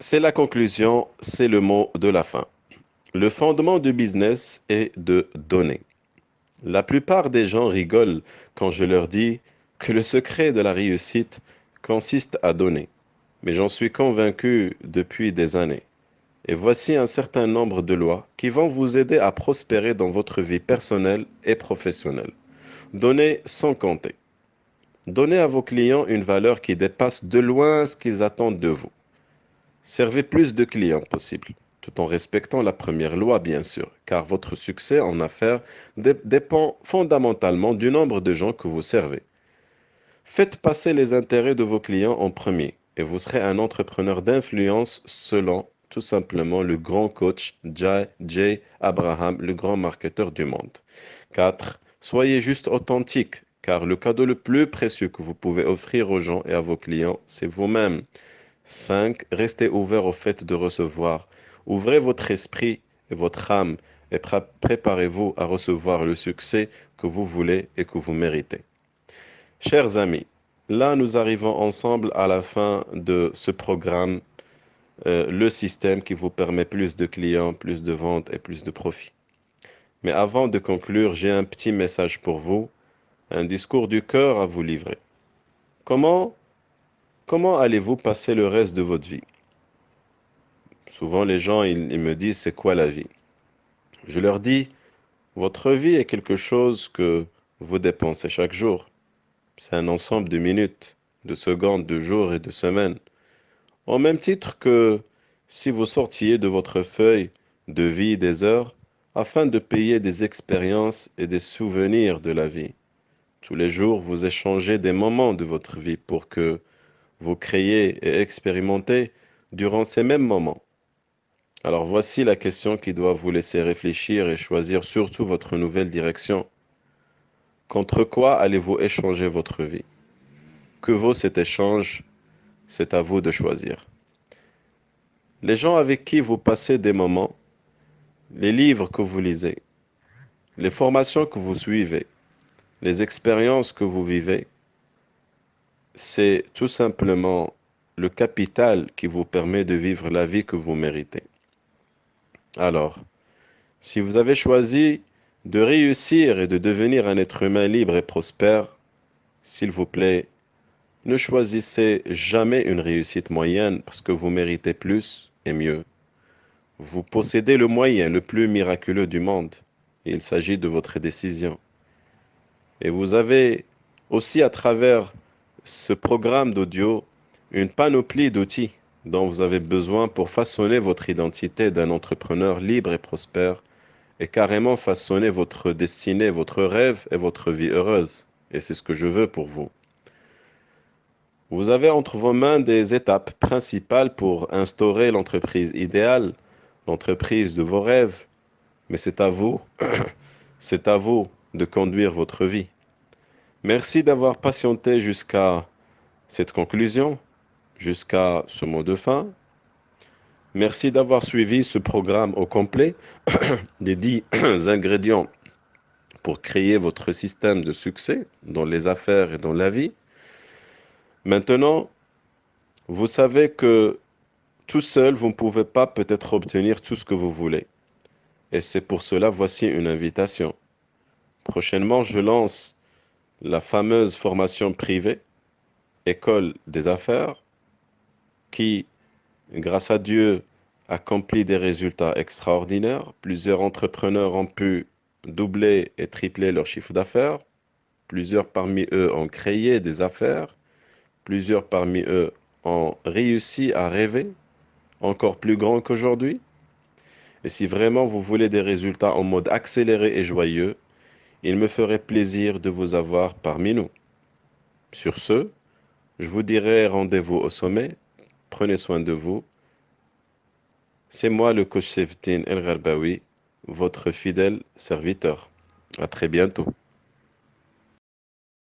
C'est la conclusion, c'est le mot de la fin. Le fondement du business est de donner. La plupart des gens rigolent quand je leur dis que le secret de la réussite consiste à donner. Mais j'en suis convaincu depuis des années. Et voici un certain nombre de lois qui vont vous aider à prospérer dans votre vie personnelle et professionnelle. Donnez sans compter. Donnez à vos clients une valeur qui dépasse de loin ce qu'ils attendent de vous. Servez plus de clients possible, tout en respectant la première loi, bien sûr, car votre succès en affaires dépend fondamentalement du nombre de gens que vous servez. Faites passer les intérêts de vos clients en premier, et vous serez un entrepreneur d'influence selon tout simplement le grand coach Jay Abraham, le grand marketeur du monde. 4. Soyez juste authentique, car le cadeau le plus précieux que vous pouvez offrir aux gens et à vos clients, c'est vous-même. 5. Restez ouvert au fait de recevoir. Ouvrez votre esprit et votre âme et préparez-vous à recevoir le succès que vous voulez et que vous méritez. Chers amis, là nous arrivons ensemble à la fin de ce programme, le système qui vous permet plus de clients, plus de ventes et plus de profits. Mais avant de conclure, j'ai un petit message pour vous, un discours du cœur à vous livrer. Comment, comment allez-vous passer le reste de votre vie? Souvent, les gens, ils me disent, c'est quoi la vie? Je leur dis, votre vie est quelque chose que vous dépensez chaque jour. C'est un ensemble de minutes, de secondes, de jours et de semaines. Au même titre que si vous sortiez de votre feuille de vie des heures afin de payer des expériences et des souvenirs de la vie. Tous les jours, vous échangez des moments de votre vie pour que vous créiez et expérimentez durant ces mêmes moments. Alors voici la question qui doit vous laisser réfléchir et choisir surtout votre nouvelle direction. Contre quoi allez-vous échanger votre vie? Que vaut cet échange? C'est à vous de choisir. Les gens avec qui vous passez des moments, les livres que vous lisez, les formations que vous suivez, les expériences que vous vivez, c'est tout simplement le capital qui vous permet de vivre la vie que vous méritez. Alors, si vous avez choisi de réussir et de devenir un être humain libre et prospère, s'il vous plaît, ne choisissez jamais une réussite moyenne parce que vous méritez plus et mieux. Vous possédez le moyen le plus miraculeux du monde. Il s'agit de votre décision. Et vous avez aussi à travers ce programme d'audio une panoplie d'outils dont vous avez besoin pour façonner votre identité d'un entrepreneur libre et prospère et carrément façonner votre destinée, votre rêve et votre vie heureuse. Et c'est ce que je veux pour vous. Vous avez entre vos mains des étapes principales pour instaurer l'entreprise idéale, l'entreprise de vos rêves, mais c'est à vous de conduire votre vie. Merci d'avoir patienté jusqu'à cette conclusion, jusqu'à ce mot de fin. Merci d'avoir suivi ce programme au complet des 10 ingrédients pour créer votre système de succès dans les affaires et dans la vie. Maintenant, vous savez que tout seul, vous ne pouvez pas peut-être obtenir tout ce que vous voulez. Et c'est pour cela, voici une invitation. Prochainement, je lance la fameuse formation privée, École des affaires, qui, grâce à Dieu, accomplit des résultats extraordinaires. Plusieurs entrepreneurs ont pu doubler et tripler leur chiffre d'affaires. Plusieurs parmi eux ont créé des affaires. Plusieurs parmi eux ont réussi à rêver encore plus grand qu'aujourd'hui. Et si vraiment vous voulez des résultats en mode accéléré et joyeux, il me ferait plaisir de vous avoir parmi nous. Sur ce, je vous dirai rendez-vous au sommet. Prenez soin de vous. C'est moi le coach Seftin El Gharbaoui, votre fidèle serviteur. À très bientôt.